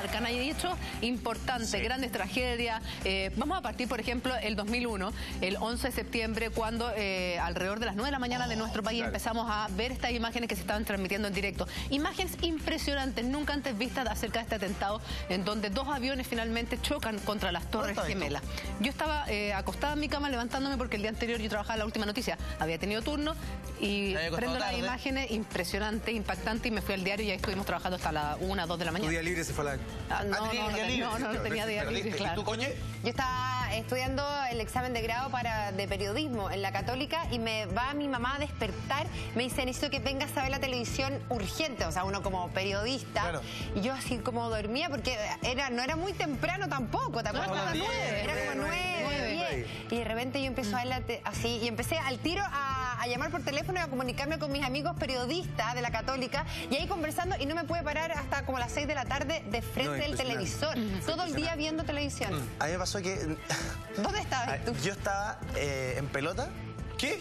marcan. Hay hechos importantes, grandes tragedias. Vamos a partir, por ejemplo, el 2001, el 11 de septiembre, cuando alrededor de las 9 de la mañana de nuestro país empezamos a ver estas imágenes que se estaban transmitiendo en directo. Imágenes impresionantes, nunca antes vistas acerca de este atentado, en donde dos aviones finalmente chocan contra las Torres Gemelas. Yo estaba acostada en mi cama levantándome porque el día anterior yo trabajaba en La Última Noticia. Había tenido turno y prendo las imágenes, impresionante, impactante, y me fui al diario y ahí estuvimos trabajando hasta las 1, 2 de la mañana. ¿Tu día libre se fue a la...? No tenía día libre, claro. ¿Y tú, Coñe? Yo estaba estudiando el examen de grado de periodismo en la Católica y me va mi mamá a despertar. Me dice, necesito que vengas a ver la televisión urgente. O sea, uno como periodista. Claro. Y yo así como dormía porque no era muy temprano tampoco. Tampoco estaba 9. Era como 9, 10. Y de repente yo empecé a ver así y empecé al tiro a llamar por teléfono y a comunicarme con mis amigos periodistas de la Católica. Y ahí conversando y no me pude parar hasta como las 6 de la tarde de frente del televisor. Todo el día viendo televisión. A mí me pasó que... ¿Dónde estabas tú? Yo estaba en pelota. ¿Qué?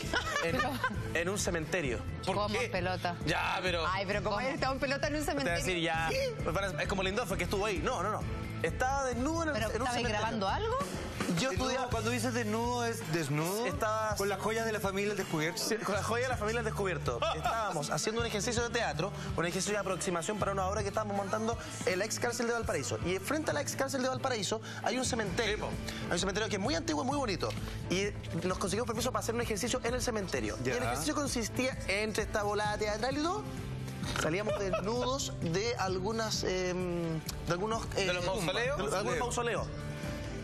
En un cementerio. ¿Cómo en pelota? Ya, pero... Ay, pero ¿cómo hayas estado en pelota en un cementerio? Te voy a decir, ya... Es como Lindorf, que estuvo ahí. No. Estaba desnudo en un cementerio. ¿Estabas grabando algo? Yo estudiaba... Cuando dices desnudo, ¿es desnudo? Estabas... ¿Con las joyas de la familia al descubierto? Sí, con las joyas de la familia al descubierto. Estábamos haciendo un ejercicio de teatro, un ejercicio de aproximación para una obra que estábamos montando en la ex cárcel de Valparaíso. Y frente a la ex cárcel de Valparaíso hay un cementerio. Hay un cementerio que es muy antiguo y muy bonito. Y nos conseguimos permiso para hacer un ejercicio en el cementerio. Y el ejercicio consistía entre esta volada teatral y todo. Salíamos desnudos de algunas... ¿De los mausoleos? De algunos mausoleos.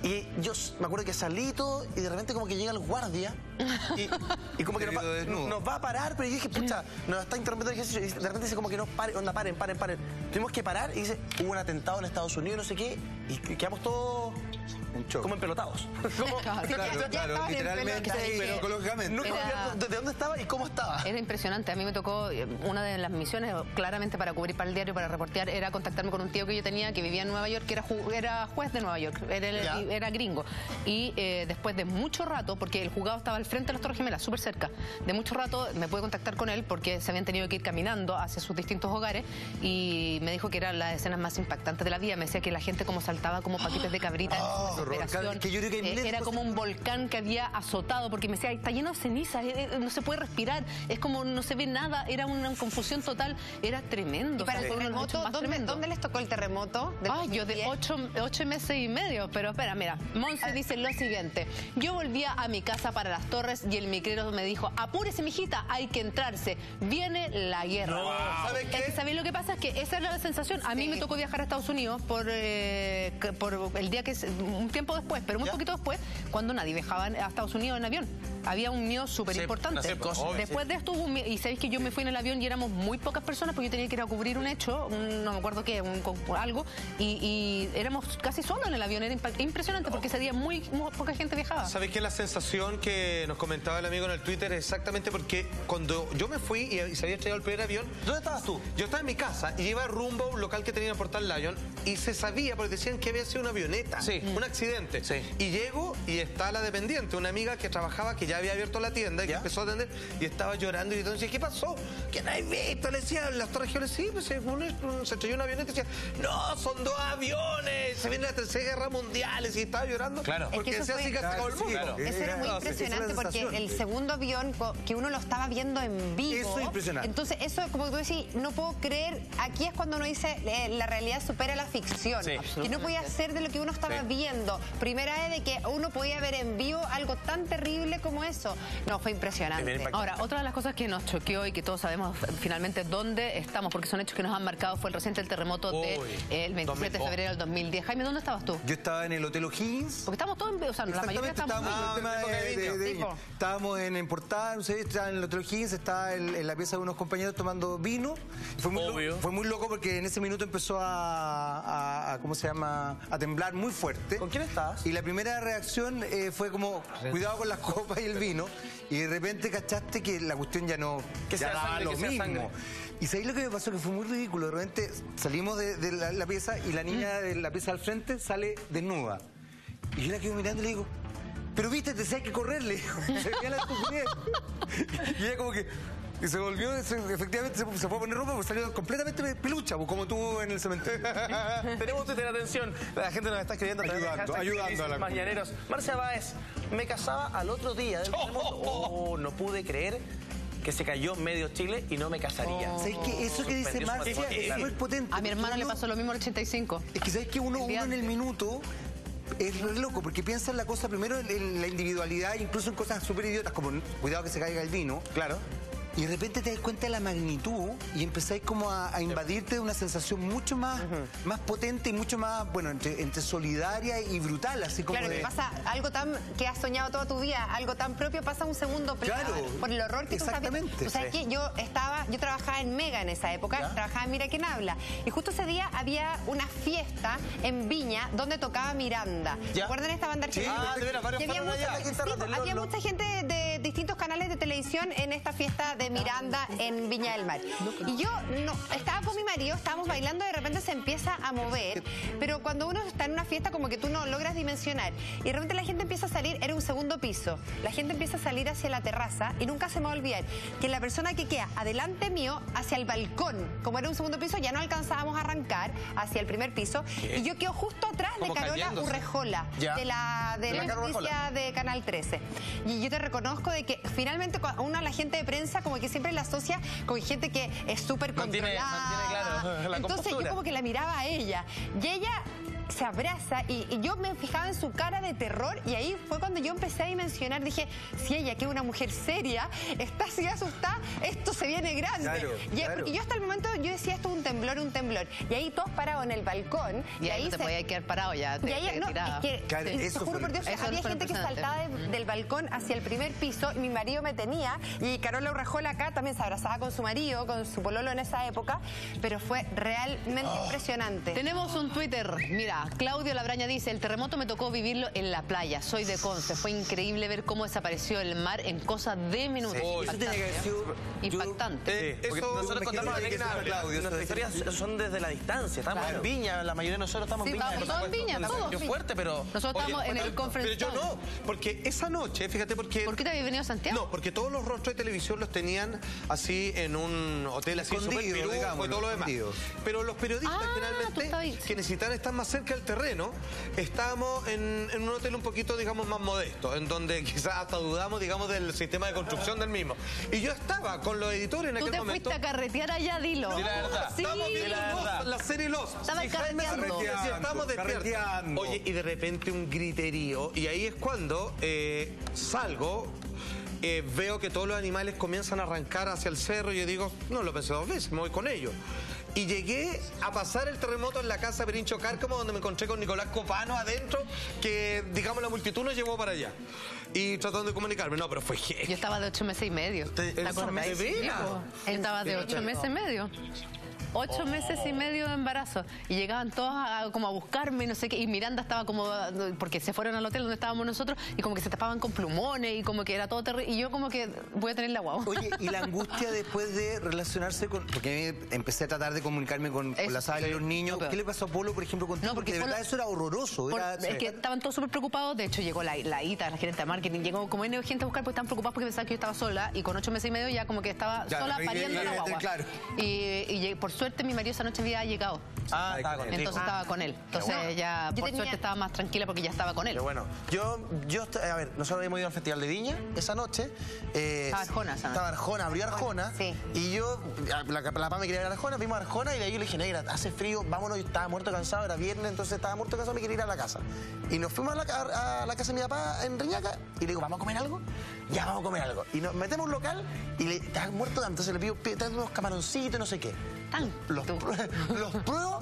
Y yo me acuerdo que salí todo y de repente como que llega el guardia y como que nos va a parar, pero yo dije, pucha, nos está interrumpiendo el ejercicio y de repente dice como que nos paren, onda, paren. Tuvimos que parar y dice, hubo un atentado en Estados Unidos, no sé qué, y quedamos todos como empelotados. Claro, literalmente, pero ecológicamente. ¿De dónde estaba y cómo estaba? Era impresionante. A mí me tocó, una de las misiones, claramente para cubrir para el diario, para reportear, era contactarme con un tío que yo tenía que vivía en Nueva York, que era juez de Nueva York, era gringo. Y después de mucho rato, porque el juzgado estaba al frente de las Torres Gemelas, súper cerca, de mucho rato me pude contactar con él porque se habían tenido que ir caminando hacia sus distintos hogares y me dijo que eran las escenas más impactantes de la vida. Me decía que la gente como saltaba como paquetes de cabrita en desesperación. Que yo creo que era como un volcán que había azotado, porque me decía, está lleno de cenizas, no se puede respirar, es como no se ve nada, era una confusión total, era tremendo. ¿Y para el terremoto, ¿dónde les tocó el terremoto? Yo de 8 meses y medio, pero espera, mira, Monse dice lo siguiente: yo volvía a mi casa para las Torres y el micrero me dijo, apúrese mijita, hay que entrarse, viene la guerra. ¿Sabes qué? ¿Sabés lo que pasa? Es que esa era la sensación. A mí me tocó viajar a Estados Unidos por el día que un tiempo después, pero muy poquito después, cuando nadie viajaba a Estados Unidos en avión. Había un miedo súper importante. Después de esto hubo un miedo, y sabéis que yo me fui en el avión y éramos muy pocas personas porque yo tenía que ir a cubrir un hecho, no me acuerdo qué, algo, y éramos casi solos en el avión. Era impresionante porque ese día muy poca gente viajaba. ¿Sabéis qué? La sensación que nos comentaba el amigo en el Twitter es exactamente porque cuando yo me fui y se había estrellado el primer avión... ¿Dónde estabas tú? Yo estaba en mi casa y iba rumbo a un local que tenía en Portal Lion y se sabía, porque decían que había sido una avioneta, un accidente. Y llego y está la dependiente, una amiga que trabajaba, que ya había abierto la tienda y que empezó a atender y estaba llorando y entonces, ¿qué pasó? ¿Qué no hay visto? Le decía, las Torres Gemelas, sí, pues se estrelló una avioneta y decía, no, son 2 aviones, se viene la Tercera Guerra Mundial, y estaba llorando. Claro. Porque decía así que se acabó el mundo. Eso era muy impresionante porque el segundo avión que uno lo estaba viendo en vivo. Eso es impresionante. Entonces, eso, como tú decís, no puedo creer, aquí es cuando uno dice, la realidad supera la ficción. Que no podía ser de lo que uno estaba viendo. Primera vez de que uno podía ver en vivo algo tan terrible como eso. No, fue impresionante. Ahora, otra de las cosas que nos choqueó y que todos sabemos finalmente dónde estamos, porque son hechos que nos han marcado, fue el reciente terremoto del 27 de febrero del 2010. Jaime, ¿dónde estabas tú? Yo estaba en el Hotel O'Higgins. Porque estamos todos en... O sea, la mayoría estábamos en Portada, no sé, estaba en el Hotel O'Higgins, estaba en la pieza de unos compañeros tomando vino. Fue muy loco porque en ese minuto empezó ¿cómo se llama? A temblar muy fuerte. ¿Con quién estabas? Y la primera reacción fue como, cuidado con las copas y el vino. Y de repente cachaste que la cuestión ya no... Que ya daba lo mismo. Y ¿sabéis lo que me pasó? Que fue muy ridículo. De repente salimos de la pieza y la niña de la pieza al frente sale desnuda. Y yo la quedo mirando y le digo, pero viste, te sé que correr, le digo. Se veía la estupidez. Y ella como que... Y se volvió, efectivamente, se fue a poner ropa porque salió completamente pelucha, como tú en el cementerio. Tenemos Twitter, atención. La gente nos está escribiendo. Ayudando a la mañaneros. Marcia Báez, me casaba al otro día del terremoto. No pude creer que se cayó medio Chile y no me casaría. ¿Sabes qué? Eso que dice Marcia es muy potente. A mi hermano le pasó lo mismo en el 85. Es que ¿sabes qué? Uno en el minuto es re loco, porque piensa en la cosa primero en la individualidad, incluso en cosas súper idiotas, como cuidado que se caiga el vino. Claro. Y de repente te das cuenta de la magnitud y empezáis como a invadirte de una sensación mucho más, más potente y mucho más, bueno, entre solidaria y brutal, así como claro, que pasa algo tan que has soñado toda tu vida, algo tan propio pasa a un segundo plano. Claro, por el horror que exactamente. tú sabes. O sea, que yo trabajaba en Mega en esa época, trabajaba en Mira Quién Habla. Y justo ese día había una fiesta en Viña donde tocaba Miranda. ¿Recuerdan esta banda argentina? Sí, de veras, varios fueron allá. Había mucha gente de distintos canales de televisión en esta fiesta de Miranda en Viña del Mar. Y yo estaba con mi marido, estábamos bailando y de repente se empieza a mover, pero cuando uno está en una fiesta como que tú no logras dimensionar y de repente la gente empieza a salir, era un segundo piso, la gente empieza a salir hacia la terraza y nunca se me va a olvidar que la persona que queda adelante mío hacia el balcón, como era un segundo piso ya no alcanzábamos a arrancar hacia el primer piso y yo quedo justo atrás de Carola Urrejola, de la noticia de Canal 13. Y yo te reconozco de que finalmente la gente de prensa como que siempre la asocia con gente que es súper controlada. Claro, la entonces yo como que la miraba a ella y ella se abraza y yo me fijaba en su cara de terror y ahí fue cuando yo empecé a dimensionar, dije, si ella que es una mujer seria está así asustada, esto se viene grande. Porque yo hasta el momento yo decía esto es un temblor y ahí todos parados en el balcón y ahí no te podías quedar parado ya. Y ahí te juro por Dios, había gente que saltaba del balcón hacia el primer piso y mi marido me tenía y Carola Urrejola acá también se abrazaba con su marido, con su pololo en esa época, pero fue realmente impresionante. Tenemos un Twitter, mira, Claudio Labraña dice, el terremoto me tocó vivirlo en la playa, soy de Conce, fue increíble ver cómo desapareció el mar en cosas de minutos. Impactante. Porque nosotros contamos nuestras historias son desde la distancia, estamos en Viña, la mayoría de nosotros estamos en Viña. Todos en Viña, todos. Fuerte, pero... Nosotros estamos en el conference. Pero yo no, porque esa noche, fíjate, porque... ¿Por qué te habías venido a Santiago? No, porque todos los rostros de televisión los tenían así en un hotel así súper pirú y todo lo demás. Pero los periodistas generalmente que necesitan estar más cerca del terreno, estábamos en un hotel un poquito, digamos, más modesto, en donde quizás hasta dudamos, digamos, del sistema de construcción del mismo. Y yo estaba con los editores en aquel momento. Tú te fuiste a carretear allá, dilo. Sí, la verdad. Sí. Estamos viendo la serie Los. Estaba carreteando. Estamos despiertos. Oye, y de repente un griterío, y ahí es cuando salgo. Veo que todos los animales comienzan a arrancar hacia el cerro y yo digo, no lo pensé dos veces, me voy con ellos. Y llegué a pasar el terremoto en la casa de Perincho Cárcamo, donde me encontré con Nicolás Copano adentro, que, digamos, la multitud nos llevó para allá. Y tratando de comunicarme, no, pero fue Yo estaba de 8 meses y medio. ¿De veras? Él estaba de 8 meses y medio. 8 meses y medio de embarazo. Y llegaban todos como a buscarme, no sé qué. Y Miranda estaba como... Porque se fueron al hotel donde estábamos nosotros y como que se tapaban con plumones y como que era todo terrible. Y yo como que voy a tener la guagua. Oye, y la angustia después de relacionarse con... Porque empecé a tratar de comunicarme con la sala de los niños. ¿Qué le pasó a Polo, por ejemplo, contigo? No, porque de verdad eso era horroroso. Es que estaban todos súper preocupados. De hecho, llegó la Ita, la gerente de marketing. Llegó como gente a buscar porque estaban preocupados porque pensaban que yo estaba sola. Y con 8 meses y medio ya como que estaba sola pariendo la guagua. Claro. Y por suerte mi marido esa noche había llegado. Estaba con él. Entonces estaba con él. Entonces ya por suerte estaba más tranquila porque ya estaba con él. Pero bueno, a ver, nosotros habíamos ido al Festival de Viña esa noche. Estaba Arjona esa noche. Estaba Arjona, abrió Arjona. Sí. Y yo, la PAM me quería ir a Arjona, vimos a Arjona y de ahí yo le dije, negra, hace frío, vámonos. Yo estaba muerto cansado, era viernes, entonces estaba muerto cansado, me quería ir a la casa. Y nos fuimos a la casa de mi papá en Reñaca y le digo, ¿vamos a comer algo? Ya, vamos a comer algo. Y nos metemos a un local y le estaba muerto, entonces le pido unos camaroncitos, no sé qué. Los pruebo.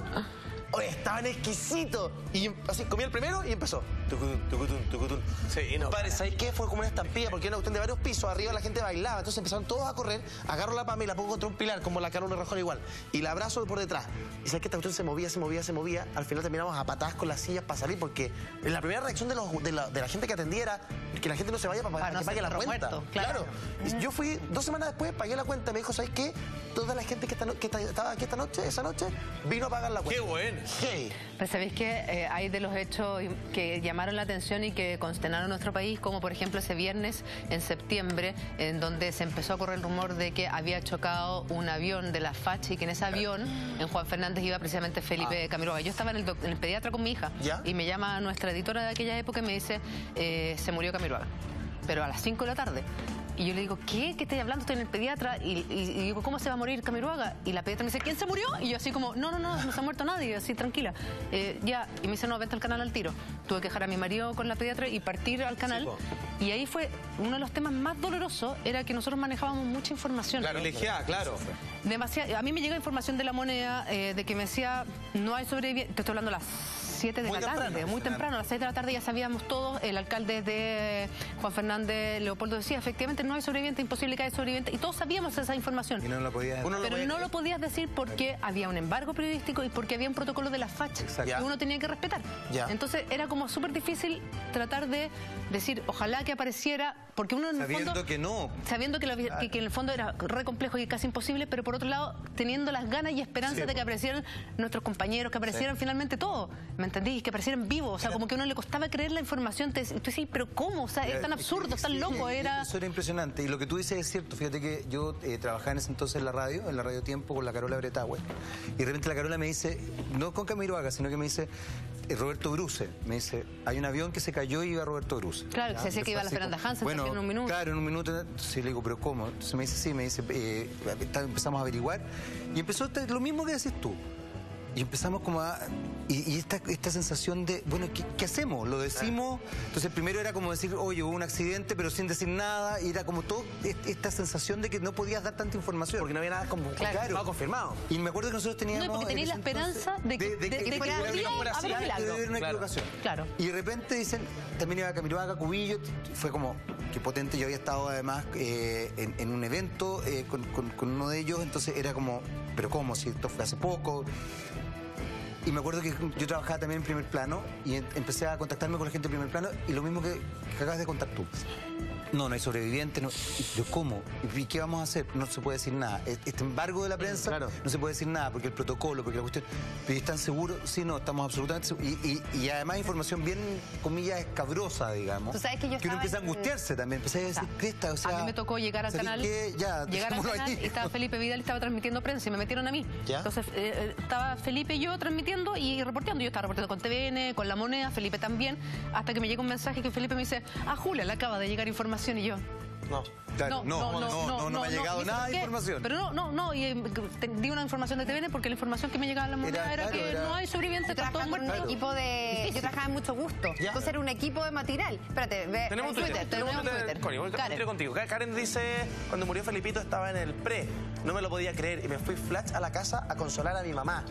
Oye, estaban exquisitos. Y así, comí el primero y empezó. Tucutún. Sí, no. Padre, ¿sabes qué? Fue como una estampilla porque era una cuestión de varios pisos. Arriba la gente bailaba. Entonces empezaron todos a correr. Agarro la Pam y la pongo contra un pilar, como la Carola Urrejola igual. Y la abrazo por detrás. Y ¿sabes qué? Esta cuestión se movía. Al final terminamos a patadas con las sillas para salir porque la primera reacción de la gente que atendía era que la gente no se vaya para que pague la cuenta. Muerto, claro. Y yo fui 2 semanas después, pagué la cuenta. Me dijo, ¿sabes qué? toda la gente que estaba aquí esa noche, vino a pagar la cuenta. ¡Qué bueno! Sí. Pero sabéis que hay de los hechos que llamaron la atención y que consternaron nuestro país, como por ejemplo ese viernes en septiembre, en donde se empezó a correr el rumor de que había chocado un avión de la FACH y que en ese avión, en Juan Fernández, iba precisamente Felipe Camiroaga. Yo estaba en el pediatra con mi hija y me llama nuestra editora de aquella época y me dice, se murió Camiroaga, pero a las 5 de la tarde. Y yo le digo, ¿qué estoy hablando? Estoy en el pediatra. Y digo, ¿cómo se va a morir Camiroaga? Y la pediatra me dice, ¿quién se murió? Y yo así como, no se ha muerto nadie, así tranquila. Ya, y me dice, no, vente al canal al tiro. Tuve que dejar a mi marido con la pediatra y partir al canal. Sí, y ahí fue, uno de los temas más dolorosos era que nosotros manejábamos mucha información. La privilegiada, claro. A mí me llega información de La Moneda de que me decía, no hay sobrevivientes. Te estoy hablando a las 7 de la tarde, muy temprano, a las 6 de la tarde ya sabíamos todos, el alcalde de Juan Fernández, Leopoldo, decía, efectivamente no hay sobreviviente, imposible que haya sobreviviente, y todos sabíamos esa información. Y no lo podías decir. Pero no lo podías decir porque había un embargo periodístico y porque había un protocolo de la FACH que uno tenía que respetar. Entonces era como súper difícil tratar de decir, ojalá que apareciera, porque uno en el fondo... Sabiendo que en el fondo era re complejo y casi imposible, pero por otro lado, teniendo las ganas y esperanzas de que aparecieran nuestros compañeros, que aparecieran finalmente todos. ¿Me entendís? Que aparecieran vivos, o sea, como que a uno le costaba creer la información. Tú decís, pero ¿cómo? O sea, es tan absurdo, es tan loco. Eso era impresionante. Y lo que tú dices es cierto. Fíjate que yo trabajaba en ese entonces en la Radio Tiempo, con la Carola Bretagüe. Y de repente la Carola me dice, no con Camiroaga, sino que me dice, Roberto Bruce. Me dice, hay un avión que se cayó y iba Roberto Bruce. Claro, que se decía que iba a la Fernanda Hansen, bueno, en un minuto. Claro, en un minuto. Sí, le digo, pero ¿cómo? Entonces me dice, sí, empezamos a averiguar. Y empezó lo mismo que decís tú. Y empezamos como a... Y esta sensación de, bueno, ¿qué hacemos? ¿Lo decimos? Entonces primero era como decir, oye, hubo un accidente, pero sin decir nada. Y era como todo esta sensación de que no podías dar tanta información. Porque no había nada confirmado. Y me acuerdo que nosotros teníamos... No, porque tenías la esperanza de que fuera un milagro. Claro. Y de repente dicen, también iba Camiroaga, Cubillo. Fue como, qué potente. Yo había estado además en un evento con uno de ellos. Entonces era como, pero ¿cómo? Si esto fue hace poco... Y me acuerdo que yo trabajaba también en Primer Plano y empecé a contactarme con la gente de Primer Plano y lo mismo que acabas de contar tú. No hay sobrevivientes. No. Yo, ¿cómo? ¿Y qué vamos a hacer? No se puede decir nada. Este embargo de la prensa, no se puede decir nada porque el protocolo, porque la cuestión... ¿Pero están seguros? Sí, no, estamos absolutamente seguros. Y además información bien, comillas, escabrosa, digamos. Tú sabes que uno empieza a angustiarse también. Empecé a decir, Cresta, o sea... A mí me tocó llegar al canal, y estaba Felipe Vidal y estaba transmitiendo prensa y me metieron a mí. Entonces estaba Felipe y yo transmitiendo y reporteando. Yo estaba reporteando con TVN, con La Moneda, Felipe también, hasta que me llega un mensaje que Felipe me dice, Julia, le acaba de llegar información. Y yo, no me ha llegado nada de información. Pero y di una información de TVN porque la información que me llegaba a La Moneda era que no hay sobrevivientes, están todos muertos. Yo trabajaba en Mucho Gusto, entonces era un equipo de matinal. Espérate, tenemos Twitter. Contigo. Karen dice, cuando murió Felipito estaba en el pre, no me lo podía creer y me fui flash a la casa a consolar a mi mamá.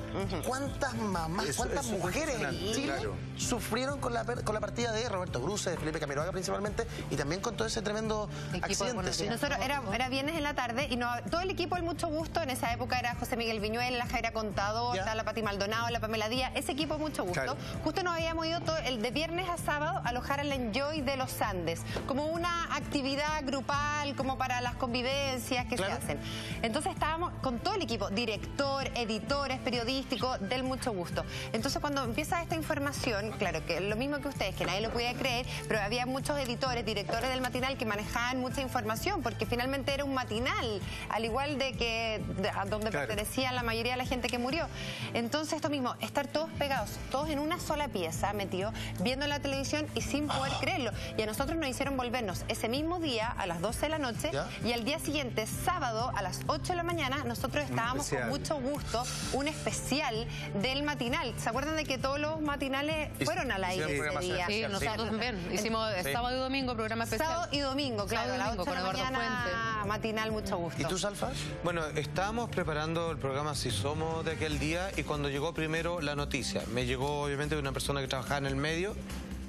¿Cuántas mamás, cuántas mujeres en Chile sufrieron con la partida de Roberto Bruce, de Felipe Camiroaga principalmente, y también con todo ese tremendo accidente? Nosotros era viernes en la tarde y todo el equipo del Mucho Gusto, en esa época era José Miguel Viñuel, la Jaira Contador, la Pati Maldonado, la Pamela Díaz, ese equipo Mucho Gusto. Justo nos habíamos ido de viernes a sábado a alojar al Enjoy de los Andes, como una actividad grupal, como para las convivencias que se hacen. Entonces estábamos con todo el equipo, director, editores, periodísticos del Mucho Gusto. Entonces cuando empieza esta información, claro, que lo mismo que ustedes, que nadie lo podía creer, pero había muchos editores, directores del matinal que manejaban mucha información, porque finalmente era un matinal, al igual de que a donde pertenecía la mayoría de la gente que murió. Entonces esto mismo, estar todos pegados, todos en una sola pieza, metidos, viendo la televisión y sin poder creerlo. Y a nosotros nos hicieron volvernos ese mismo día a las 12 de la noche y al día siguiente, sábado, a las 8 de la mañana, nosotros estábamos con Mucho Gusto, un especial del matinal. ¿Se acuerdan de que todos los matinales fueron al aire ese día? Sí, nosotros también. Hicimos sábado y domingo, programa especial. Sábado y domingo, claro, a las 8 de la mañana, matinal Mucho Gusto. ¿Y tú, Salfa? Bueno, estábamos preparando el programa Si Somos de aquel día y cuando llegó primero la noticia, me llegó obviamente de una persona que trabajaba en el medio.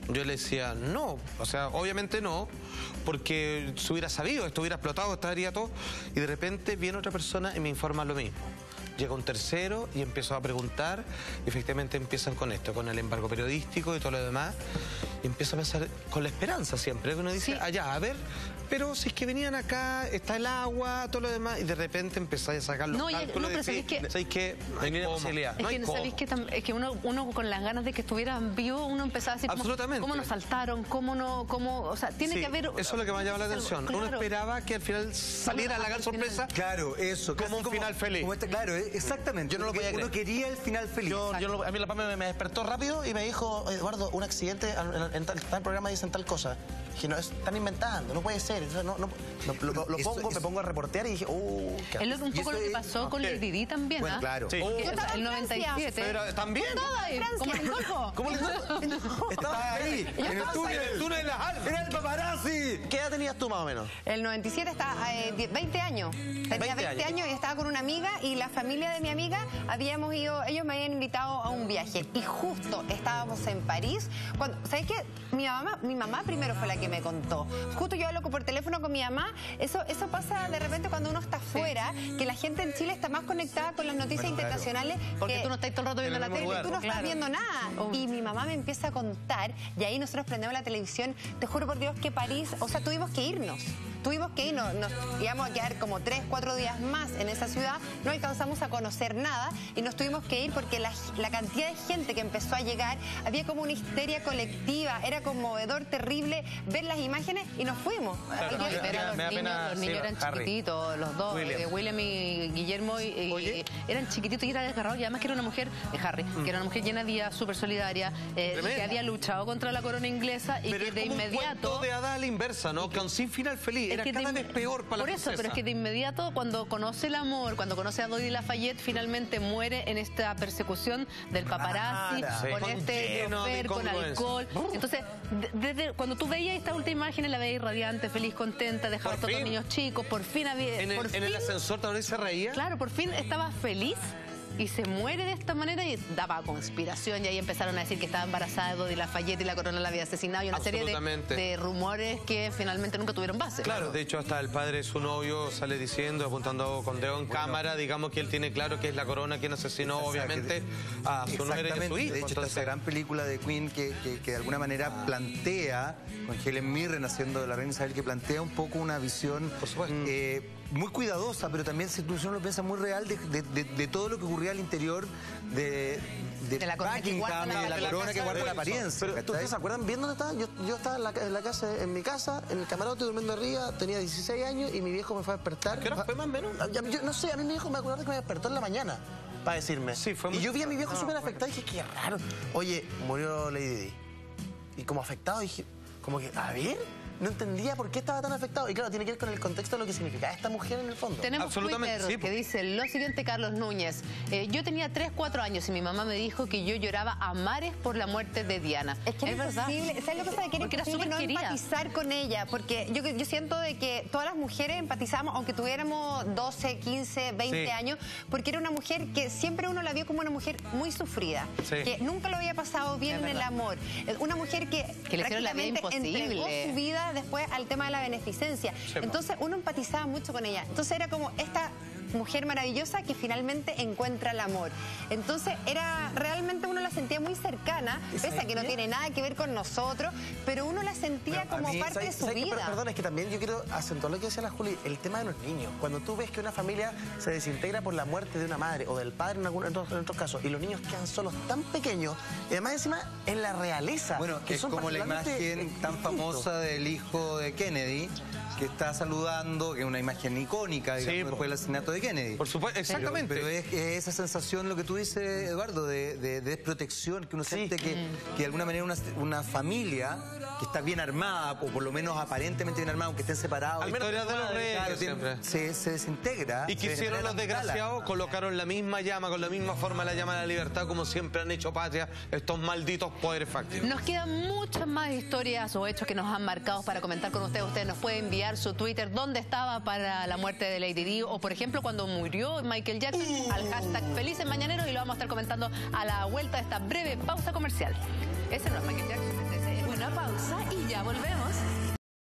Yo le decía, no, o sea, obviamente no, porque se hubiera sabido, esto hubiera explotado, estaría todo. Y de repente viene otra persona y me informa lo mismo. llega un tercero y empezó a preguntar. Y efectivamente empiezan con esto, con el embargo periodístico y todo lo demás. Y empiezo a pensar con la esperanza siempre. Uno dice, allá, a ver, pero si es que venían acá, está el agua, todo lo demás. Y de repente empezáis a sacar los cálculos. Pero ¿sabéis que no hay posibilidad? Es que uno con las ganas de que estuvieran vivos, uno empezaba a decir, ¿cómo nos saltaron? ¿Cómo no? O sea, tiene que haber... Eso es lo que me ha llamado la atención. Uno esperaba que al final saliera la gran sorpresa. Claro, eso. Como un final feliz. Claro, exactamente. Yo no lo podía creer. Uno quería el final feliz. A mí la PAME me despertó rápido y me dijo, Eduardo, un accidente, en tal programa dicen tal cosa. Dije, no, están inventando, no puede ser. Me pongo a reportear y dije, qué... Es un poco lo que pasó con Lady Di también, Bueno, claro. Sí. El 97. Pero también. ¿Cómo le dijo? ¿Cómo le dijo? Estaba ahí, en el túnel de las almas. Era el paparazzi. ¿Qué edad tenías tú más o menos? El 97 estaba 20 años. Tenía 20 años y estaba con una amiga y la familia de mi amiga habíamos ido, ellos me habían invitado a un viaje y justo estábamos en París. ¿Sabes qué? Mi mamá primero fue la que me contó. Justo yo hablo por teléfono con mi mamá. Eso pasa de repente cuando uno está afuera, que la gente en Chile está más conectada con las noticias internacionales. Porque tú no estás todo el rato viendo la tele. Tú no estás viendo nada. Y mi mamá me empieza a contar y ahí nosotros prendemos la televisión. Te juro por Dios que París, o sea, tuvimos que irnos. Nos íbamos a quedar como 3, 4 días más en esa ciudad, no alcanzamos a conocer nada y nos tuvimos que ir porque la cantidad de gente que empezó a llegar, había como una histeria colectiva, era conmovedor, terrible ver las imágenes y nos fuimos. Los niños eran chiquititos, los dos, William y Guillermo, eran chiquititos y era desgarrado, y además que era una mujer, Harry, que era una mujer llena de vida, súper solidaria, que había luchado contra la corona inglesa y que de inmediato... de hada a la inversa, ¿no? Con sin final feliz. Era cada vez peor para la princesa. Pero es que de inmediato, cuando conoce el amor, cuando conoce a Dodi Lafayette, finalmente muere en esta persecución del paparazzi, con este chofer, con alcohol. Entonces, desde cuando tú veías esta última imagen, la veías radiante, feliz, contenta, dejaba a todos los niños chicos, por fin había... En el ascensor también se reía. Claro, por fin estaba feliz. Y se muere de esta manera y daba conspiración. Y ahí empezaron a decir que estaba embarazada de Dodi Lafayette y la corona la había asesinado. Y una serie de rumores que finalmente nunca tuvieron base. Claro, de hecho hasta el padre de su novio sale diciendo, apuntando con dedo en cámara, digamos que él tiene claro que es la corona quien asesinó obviamente a su novia y a su hijo. De hecho, está esa gran película de Queen que de alguna manera plantea, con Helen Mirren haciendo la reina Isabel, que plantea un poco una visión... Por supuesto. Muy cuidadosa, pero también, si uno lo piensa, muy real de todo lo que ocurría al interior de la corona Buckingham, de la corona que guarda la apariencia. Pero ¿ustedes se acuerdan bien dónde estaba? Yo estaba en la casa, en mi casa, en el camarote, durmiendo arriba, tenía 16 años y mi viejo me fue a despertar. ¿Qué hora fue más o menos? Yo no sé, a mí mi viejo me acuerdo que me despertó en la mañana para decirme. Sí, fue muy... Y yo vi a mi viejo súper afectado y dije, qué raro. Oye, murió Lady Di. Y como afectado dije, como que, a ver... No entendía por qué estaba tan afectado. Y claro, tiene que ver con el contexto de lo que significa esta mujer en el fondo. Tenemos Twitter que dice lo siguiente, Carlos Núñez. Yo tenía 3, 4 años y mi mamá me dijo que yo lloraba a mares por la muerte de Diana. Es que es verdad. ¿Sabes lo que pasa? Que era imposible no empatizar con ella. Porque yo siento de que todas las mujeres empatizamos, aunque tuviéramos 12, 15, 20 años, porque era una mujer que siempre uno la vio como una mujer muy sufrida. Que nunca lo había pasado bien en el amor. Una mujer que le hicieron la vida imposible. Entregó su vida después al tema de la beneficencia. Entonces uno empatizaba mucho con ella. Entonces era como esta mujer maravillosa que finalmente encuentra el amor. Entonces era realmente uno la sentía muy cercana, pese a que no tiene nada que ver con nosotros, pero uno la sentía como parte de su vida. Perdón, es que también yo quiero acentuar lo que decía la Juli, el tema de los niños. Cuando tú ves que una familia se desintegra por la muerte de una madre o del padre en otros casos, y los niños quedan solos tan pequeños, y además encima en la realeza. Bueno, que es como la imagen tan famosa del hijo de Kennedy, que está saludando, que es una imagen icónica, digamos, después del asesinato de Kennedy. Por supuesto, exactamente. Pero es esa sensación, lo que tú dices, Eduardo, de desprotección, que uno siente que de alguna manera una familia que está bien armada, o por lo menos aparentemente bien armada, aunque estén separados. Al menos de los reyes, siempre. Se desintegra. Y que hicieron los desgraciados, colocaron la misma llama, con la misma forma la llama de la libertad, como siempre han hecho patria estos malditos poderes fácticos. Nos quedan muchas más historias o hechos que nos han marcado para comentar con ustedes. Ustedes nos pueden enviar su Twitter dónde estaba para la muerte de Lady Di, o por ejemplo cuando murió Michael Jackson, al hashtag Felices Mañaneros, y lo vamos a estar comentando a la vuelta de esta breve pausa comercial. Ese no es Michael Jackson, ese es... Una pausa y ya volvemos.